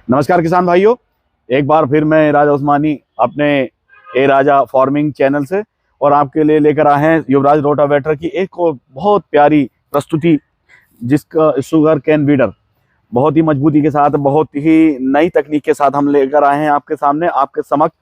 नमस्कार किसान भाइयों, एक बार फिर मैं राजा उस्मानी अपने ए राजा फार्मिंग चैनल से और आपके लिए लेकर आए हैं युवराज रोटावेटर की एक और बहुत प्यारी प्रस्तुति, जिसका शुगर कैन वीडर बहुत ही मजबूती के साथ, बहुत ही नई तकनीक के साथ हम लेकर आए हैं आपके सामने, आपके समक्ष।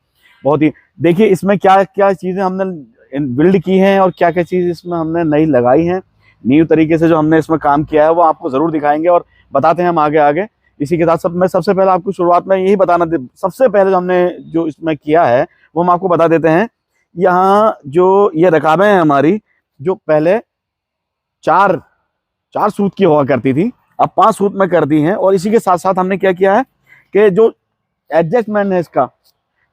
बहुत ही देखिए इसमें क्या क्या चीज़ें हमने बिल्ड की हैं और क्या क्या चीज़ इसमें हमने नई लगाई हैं। न्यू तरीके से जो हमने इसमें काम किया है वो आपको ज़रूर दिखाएंगे और बताते हैं हम आगे आगे। इसी के साथ मैं सबसे पहले आपको शुरुआत में यही बताना, सबसे पहले जो हमने जो इसमें किया है वो हम आपको बता देते हैं। यहाँ जो ये रकाबें हैं हमारी, जो पहले चार सूत की हुआ करती थी, अब 5 सूत में कर दी हैं। और इसी के साथ साथ हमने क्या किया है कि जो एडजस्टमेंट है, इसका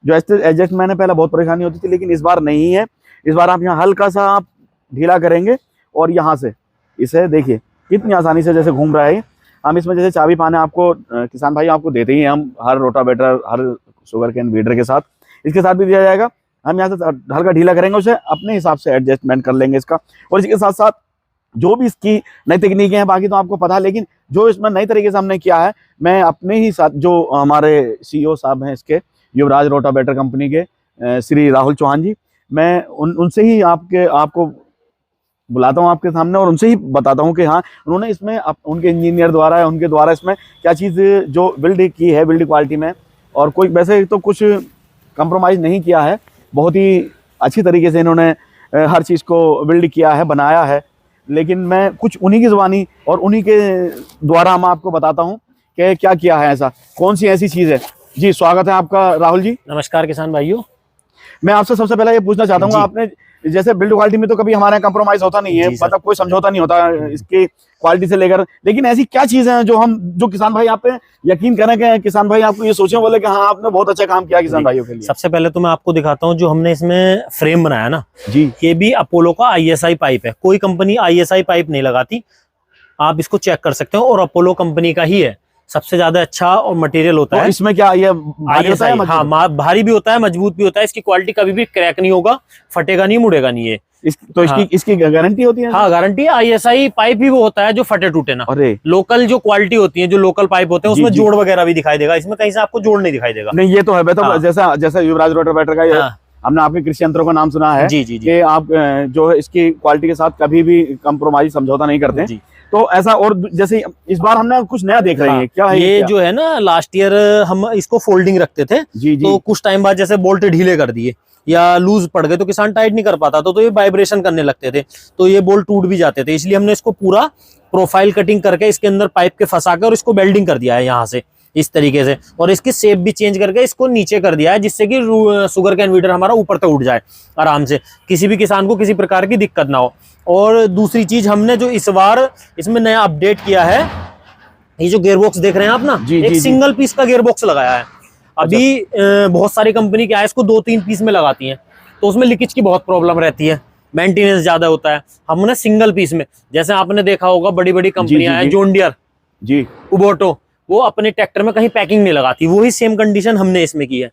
जो एडजस्टमेंट है, पहले बहुत परेशानी होती थी लेकिन इस बार नहीं है। इस बार आप यहाँ हल्का सा आप ढीला करेंगे और यहाँ से इसे देखिए कितनी आसानी से जैसे घूम रहा है। हम इसमें जैसे चाबी पाने आपको किसान भाई आपको देते ही हैं, हम हर रोटावेटर हर शुगर कैन वीडर के साथ, इसके साथ भी दिया जाएगा। हम यहाँ से हल्का ढीला करेंगे, उसे अपने हिसाब से एडजस्टमेंट कर लेंगे इसका। और इसके साथ साथ जो भी इसकी नई तकनीकें हैं बाकी तो आपको पता है, लेकिन जो इसमें नई तरीके से हमने किया है, मैं अपने ही साथ जो हमारे CEO साहब हैं इसके युवराज रोटावेटर कंपनी के श्री राहुल चौहान जी, मैं उनसे ही आपको बुलाता हूँ आपके सामने और उनसे ही बताता हूँ कि हाँ उन्होंने इसमें उनके इंजीनियर द्वारा उनके द्वारा इसमें क्या चीज़ जो बिल्ड की है, बिल्ड क्वालिटी में, और कोई वैसे तो कुछ कंप्रोमाइज़ नहीं किया है। बहुत ही अच्छी तरीके से इन्होंने हर चीज़ को बिल्ड किया है, बनाया है। लेकिन मैं कुछ उन्हीं की ज़ुबानी और उन्हीं के द्वारा मैं आपको बताता हूँ कि क्या किया है, ऐसा कौन सी ऐसी चीज़ है। जी स्वागत है आपका राहुल जी। नमस्कार किसान भाइयों। मैं आपसे सबसे पहले ये पूछना चाहता हूँ, आपने जैसे बिल्ड क्वालिटी में तो कभी हमारे यहाँ कंप्रोमाइज होता नहीं है, मतलब कोई समझौता नहीं होता इसकी क्वालिटी से लेकर, लेकिन ऐसी क्या चीजें हैं जो किसान भाई आप पे यकीन करें कि किसान भाई आपको ये सोचे बोले कि हाँ आपने बहुत अच्छा काम किया किसान भाइयों के लिए। सबसे पहले तो मैं आपको दिखाता हूँ जो हमने इसमें फ्रेम बनाया ना जी, ये भी अपोलो का ISI पाइप है। कोई कंपनी ISI पाइप नहीं लगाती, आप इसको चेक कर सकते हो, और अपोलो कंपनी का ही है। सबसे ज्यादा अच्छा और मटेरियल होता है इसमें। क्या ये भारी होता है? हाँ भारी भी होता है, मजबूत भी होता है। इसकी क्वालिटी कभी भी क्रैक नहीं होगा, फटेगा नहीं, मुड़ेगा नहीं है। इसकी गारंटी होती है? हाँ गारंटी है। ISI पाइप भी वो होता है जो फटे टूटे ना। लोकल जो क्वालिटी होती है, जो लोकल पाइप होते हैं उसमें जोड़ वगैरह भी दिखाई देगा, इसमें कहीं से आपको जोड़ नहीं दिखाई देगा। नहीं ये तो है। तो जैसा युवराज रोटावेटर का हमने आपके कृषि यंत्रों का नाम सुना है कि आप जो है इसकी क्वालिटी के साथ कभी भी कंप्रोमाइज समझौता नहीं करते हैं। तो ऐसा, और जैसे इस बार हमने कुछ नया देख रहे हैं, क्या है ये जो है ना, लास्ट ईयर हम इसको फोल्डिंग रखते थे तो कुछ टाइम बाद जैसे बोल्ट ढीले कर दिए या लूज पड़ गए तो किसान टाइट नहीं कर पाता, तो ये वाइब्रेशन करने लगते थे, तो ये बोल्ट टूट भी जाते थे। इसलिए हमने इसको पूरा प्रोफाइल कटिंग करके इसके अंदर पाइप के फंसा कर और इसको वेल्डिंग कर दिया है यहाँ से इस तरीके से, और इसकी शेप भी चेंज करके इसको नीचे कर दिया है, जिससे कि शुगर कैन वीडर हमारा ऊपर तक उठ जाए आराम से, किसी भी किसान को किसी प्रकार की दिक्कत ना हो। और दूसरी चीज हमने जो इस बार इसमें नया अपडेट किया है, ये जो गियरबॉक्स देख रहे हैं आप ना, एक सिंगल पीस का गियरबॉक्स लगाया है। अभी बहुत सारी कंपनी क्या है, इसको 2-3 पीस में लगाती हैं, तो उसमें लीकेज की बहुत प्रॉब्लम रहती है, मेंटेनेंस ज्यादा होता है। हमने सिंगल पीस में, जैसे आपने देखा होगा बड़ी बड़ी कंपनियां हैं, जॉन डियर जी, कुबोटो, वो अपने ट्रैक्टर में कहीं पैकिंग नहीं लगाती, वही सेम कंडीशन हमने इसमें की है।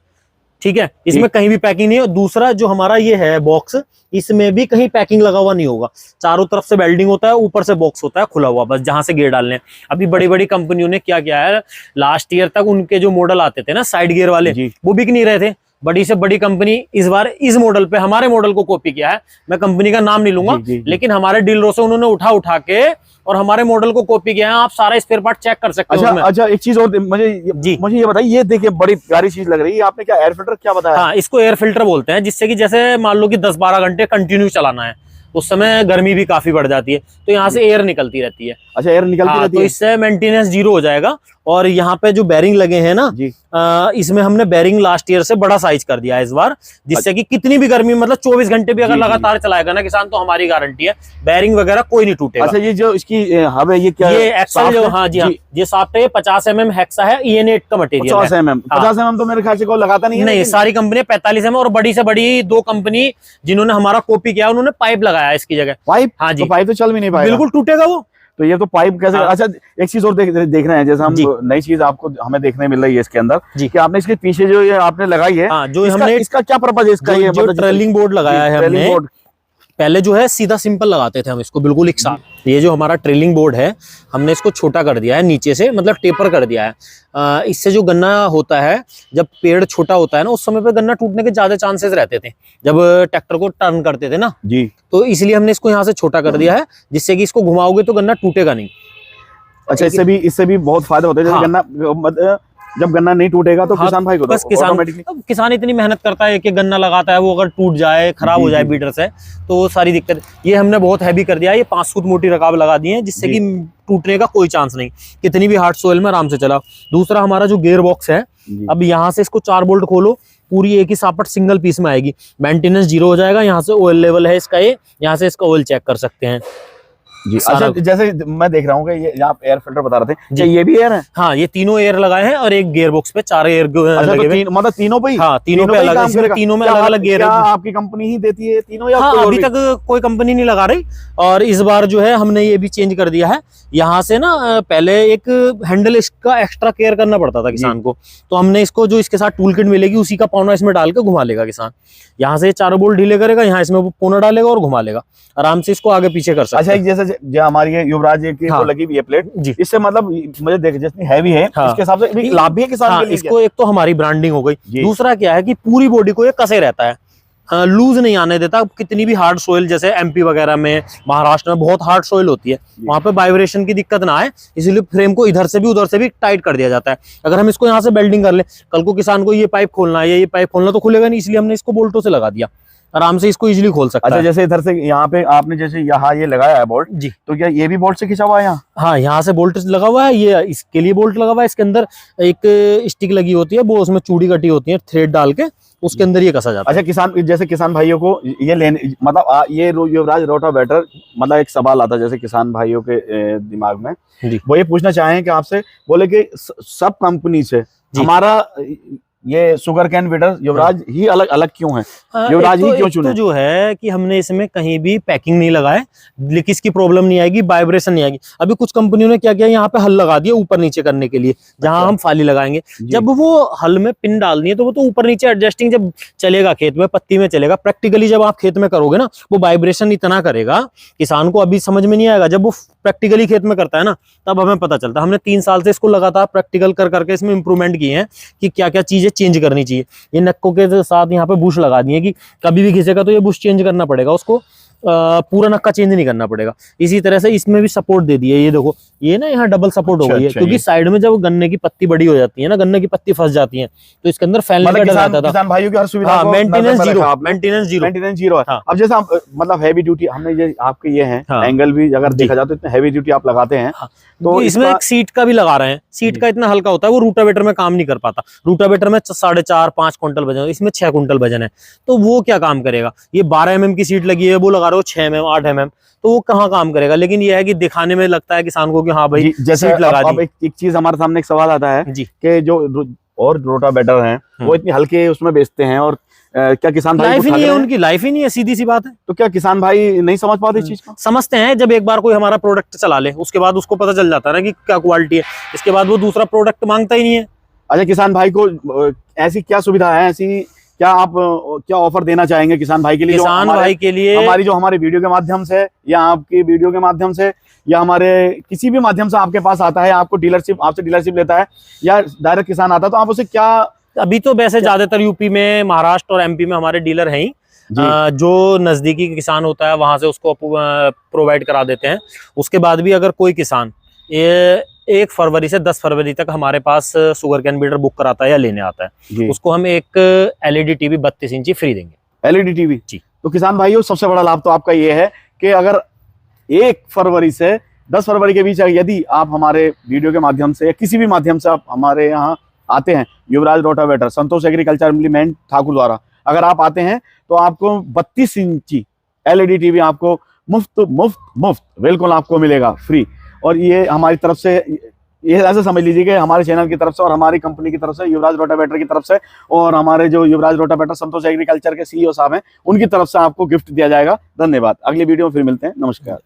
ठीक है, इसमें कहीं भी पैकिंग नहीं है। दूसरा जो हमारा ये है बॉक्स, इसमें भी कहीं पैकिंग लगा हुआ नहीं होगा, चारों तरफ से वेल्डिंग होता है, ऊपर से बॉक्स होता है खुला हुआ, बस जहां से गियर डालने। अभी बड़ी बड़ी कंपनियों ने क्या किया है, लास्ट ईयर तक उनके जो मॉडल आते थे ना साइड गियर वाले, वो बिक नहीं रहे थे। बड़ी से बड़ी कंपनी इस बार इस मॉडल पे हमारे मॉडल को कॉपी किया है। मैं कंपनी का नाम नहीं लूंगा, लेकिन हमारे डीलरों से उन्होंने उठा के और हमारे मॉडल को कॉपी किया है। आप सारा स्पेयर पार्ट चेक कर सकते हो। अच्छा एक चीज और मुझे ये बताइए, ये देखिए बड़ी प्यारी चीज लग रही है, आपने क्या एयर फिल्टर क्या बताया? हाँ, इसको एयर फिल्टर बोलते हैं, जिससे कि जैसे मान लो कि 10-12 घंटे कंटिन्यू चलाना है, उस समय गर्मी भी काफी बढ़ जाती है, तो यहाँ से एयर निकलती रहती है। अच्छा, एयर निकलती रहती है, तो इससे मेंटेनेंस 0 हो जाएगा। और यहाँ पे जो बैरिंग लगे हैं ना, इसमें हमने बैरिंग लास्ट ईयर से बड़ा साइज कर दिया है इस बार, जिससे कि कितनी भी गर्मी, मतलब 24 घंटे भी अगर लगातार चलाएगा ना किसान, तो हमारी गारंटी है बैरिंग वगैरह कोई नहीं टूटेगा। अच्छा, ये जो इसकी हब है, ये क्या है? ये एक्सल जो, हाँ जी हाँ, ये सॉफ्ट है, 50 mm हेक्सा है, EN8 का मटेरियल है। 50 mm तो मेरे ख्याल से कोई लगाता नहीं है। नहीं, सारी कंपनी 45 mm, और बड़ी से बड़ी 2 कंपनी जिन्होंने हमारा कॉपी किया उन्होंने पाइप लगाया इसकी जगह। पाइप? हाँ जी, पाइप तो चल भी नहीं पाएगा, बिल्कुल टूटेगा वो। तो ये तो पाइप कैसे? अच्छा एक चीज और देख रहे हैं, जैसे हम नई चीज आपको हमें देखने मिल रही है इसके अंदर कि आपने इसके पीछे जो ये आपने लगाई है, जो हमने इसका क्या पर्पज है इसका? ये ट्रेलिंग बोर्ड लगाया है हमने। पहले जो है सीधा सिंपल लगाते थे हम इसको, बिल्कुल एक साथ, ये जो हमारा ट्रेलिंग बोर्ड है हमने इसको छोटा कर दिया है नीचे से, मतलब टेपर कर दिया है। इससे जो गन्ना होता है, जब पेड़ छोटा होता है ना, उस समय पे गन्ना टूटने के ज्यादा चांसेस रहते थे जब ट्रैक्टर को टर्न करते थे ना जी। तो इसलिए हमने इसको यहाँ से छोटा कर दिया है, जिससे कि इसको घुमाओगे तो गन्ना टूटेगा नहीं। अच्छा, इससे भी बहुत फायदा होता है। हाँ। गन्ना जब गन्ना नहीं टूटेगा तो किसान भाई को बस किसान इतनी मेहनत करता है कि गन्ना लगाता है, वो अगर टूट जाए, खराब हो जाए बीटर से, तो सारी दिक्कत। ये हमने बहुत हैवी कर दिया है, ये 5 फुट मोटी रकाब लगा दी है, जिससे कि टूटने का कोई चांस नहीं, कितनी भी हार्ड सोइल में आराम से चला। दूसरा हमारा जो गियर बॉक्स है, अब यहाँ से इसको 4 बोल्ट खोलो, पूरी एक ही सापट सिंगल पीस में आएगी, मेंटेनेंस 0 हो जाएगा। यहाँ से ऑयल लेवल है इसका, ये यहाँ से इसका ऑयल चेक कर सकते हैं जी। अच्छा, जैसे मैं देख रहा हूँ कि ये आप एयर फिल्टर बता रहे थे जी, ये भी एयर है? हाँ, ये तीनों एयर लगाए हैं और एक गियर बॉक्स पे 4 एयर लगे हैं। मतलब तीनों पे ही? हाँ, तीनों पे अलग है, तीनों में अलग अलग गियर है। आपकी कंपनी ही देती है तीनों या? हाँ, अभी तक कोई कंपनी नहीं लगा रही, और इस बार जो है हमने ये भी चेंज कर दिया है। यहाँ से ना पहले एक हैंडल इसका एक्स्ट्रा केयर करना पड़ता था किसान को, तो हमने इसको जो इसके साथ टूल किट मिलेगी उसी का पौना इसमें डाल के घुमा लेगा किसान। यहाँ से 4 बोल्ट ढीले करेगा, यहाँ इसमें पौना डालेगा और घुमा लेगा, आराम से इसको आगे पीछे कर सकता है। अच्छा, जैसे हमारी युवराज की हाँ, वो लगी हुई है प्लेट जी, इससे मतलब मुझे देख जितनी हैवी है हाँ, इसके हिसाब से लाभ भी है किसान के लिए। इसको एक तो हमारी ब्रांडिंग हो गई, दूसरा क्या है कि पूरी बॉडी को ये कसे रहता है, लूज नहीं आने देता। कितनी भी हार्ड सोइल, जैसे एमपी वगैरह में, महाराष्ट्र में बहुत हार्ड सोइल होती है, वहां पे वाइब्रेशन की दिक्कत ना आए, इसीलिए फ्रेम को इधर से भी उधर से भी टाइट कर दिया जाता है। अगर हम इसको यहाँ से बेल्डिंग कर ले, कल को किसान को ये पाइप खोलना है, ये पाइप खोलना, तो खुलेगा नहीं, इसलिए हमने इसको बोल्टों से लगा दिया, आराम से इसको इजीली खोल सकता है। जैसे इधर से यहाँ पे आपने जैसे यहाँ ये लगाया है बोल्ट जी, तो क्या ये भी बोल्ट से खिंचा हुआ है यहाँ? हाँ, यहाँ से बोल्ट लगा हुआ है, ये इसके लिए बोल्ट लगा हुआ है। इसके अंदर एक स्टिक लगी होती है, वो उसमें चूड़ी कटी होती है, थ्रेड डाल के उसके अंदर ये कसा जाता है। अच्छा, जैसे किसान भाइयों को ये लेने, मतलब ये युवराज रोटावेटर, मतलब एक सवाल आता है जैसे किसान भाइयों के दिमाग में जी, वो ये पूछना चाहें कि आपसे, बोले कि सब कंपनी से हमारा ये शुगर कैन वीडर युवराज ही अलग अलग क्यों है? युवराज ही क्यों चुने? तो जो है कि हमने इसमें कहीं भी पैकिंग नहीं लगाए, लेकिन इसकी प्रॉब्लम नहीं आएगी, वाइब्रेशन नहीं आएगी। अभी कुछ कंपनियों ने क्या किया, यहाँ पे हल लगा दिया ऊपर नीचे करने के लिए, जहां हम फाली लगाएंगे। जब वो हल में पिन डालनी है तो वो तो ऊपर नीचे एडजस्टिंग जब चलेगा, खेत में पत्ती में चलेगा। प्रैक्टिकली जब आप खेत में करोगे ना, वो वाइब्रेशन इतना करेगा, किसान को अभी समझ में नहीं आएगा। जब वो प्रैक्टिकली खेत में करता है ना, तब हमें पता चलता है। हमने 3 साल से इसको लगातार प्रैक्टिकल कर करके इसमें इंप्रूवमेंट किए हैं कि क्या क्या चीजें चेंज करनी चाहिए। ये नक्कों के साथ यहाँ पे बुश लगा दिए कि कभी भी घिसेगा तो ये बुश चेंज करना पड़ेगा, उसको पूरा नक्का चेंज नहीं करना पड़ेगा। इसी तरह से इसमें भी सपोर्ट दे दिए, ये देखो, ये ना यहाँ डबल सपोर्ट हो गई है, क्योंकि साइड में जब गन्ने की पत्ती बड़ी हो जाती है ना, गन्ने की पत्ती फंस जाती है, तो इसके अंदर फैलने का डर रहता था। किसान भाइयों की हर सुविधा, मेंटेनेंस जीरो है। अब जैसे आप मतलब हैवी ड्यूटी, हमने ये आपके ये है एंगल भी अगर देखा जाए तो इतने हैवी ड्यूटी आप लगाते हैं, तो इसमें एक सीट का भी लगा रहे हैं। सीट का इतना हल्का होता है, वो रूटावेटर में काम नहीं कर पाता। रूटावेटर में 4.5-5 क्विंटल वजन, इसमें 6 क्विंटल वजन है, तो वो क्या काम करेगा? ये 12 mm की सीट लगी है, वो लगा रहे हो 6 mm 8 mm, तो वो कहाँ काम करेगा? लेकिन ये है कि दिखाने में लगता है किसान को कि हाँ भाई जैसे सीट लगा दी। एक चीज हमारे सामने एक सवाल आता है जी, कि जो और रोटावेटर हैं वो इतनी हल्के उसमें बेचते हैं, और क्या किसान भाई लाइफ ही नहीं है, उनकी लाइफ ही नहीं है, सीधी सी बात है। तो क्या किसान भाई नहीं समझ पाते इस चीज को? समझते हैं, जब एक बार कोई हमारा प्रोडक्ट चला ले, उसके बाद उसको पता चल जाता है ना कि क्या क्वालिटी है, इसके बाद वो दूसरा प्रोडक्ट मांगता ही नहीं है। अच्छा, किसान भाई को ऐसी क्या सुविधा है, ऐसी क्या आप क्या ऑफर देना चाहेंगे किसान भाई के लिए? किसान भाई के लिए हमारे वीडियो के माध्यम से, या आपकी वीडियो के माध्यम से, या हमारे किसी भी माध्यम से आपके पास आता है, आपको आपसे डीलरशिप लेता है, या डायरेक्ट किसान आता है, तो आप उसे क्या? अभी तो वैसे ज्यादातर यूपी में, महाराष्ट्र और एमपी में हमारे डीलर हैं ही, जो नजदीकी किसान होता है वहां से उसको प्रोवाइड करा देते हैं। उसके बाद भी अगर कोई किसान ये 1 फरवरी से 10 फरवरी तक हमारे पास शुगर कैन बीडर बुक कराता है या लेने आता है, उसको हम एक LED टीवी 32 इंची फ्री देंगे। LED टीवी जी। तो किसान भाइयों, सबसे बड़ा लाभ तो आपका ये है कि अगर 1 फरवरी से 10 फरवरी के बीच यदि आप हमारे वीडियो के माध्यम से या किसी भी माध्यम से आप हमारे यहाँ आते हैं, युवराज रोटावेटर, संतोष एग्रीकल्चर इम्प्लीमेंट ठाकुर द्वारा अगर आप आते हैं, तो आपको 32 इंची LED टीवी आपको मुफ्त बिल्कुल आपको मिलेगा फ्री। और ये हमारी तरफ से, ये ऐसे समझ लीजिए कि हमारे चैनल की तरफ से और हमारी कंपनी की तरफ से, युवराज रोटावेटर की तरफ से, और हमारे जो युवराज रोटावेटर संतोष एग्रीकल्चर के CEO साहब हैं, उनकी तरफ से आपको गिफ्ट दिया जाएगा। धन्यवाद। अगली वीडियो में फिर मिलते हैं। नमस्कार।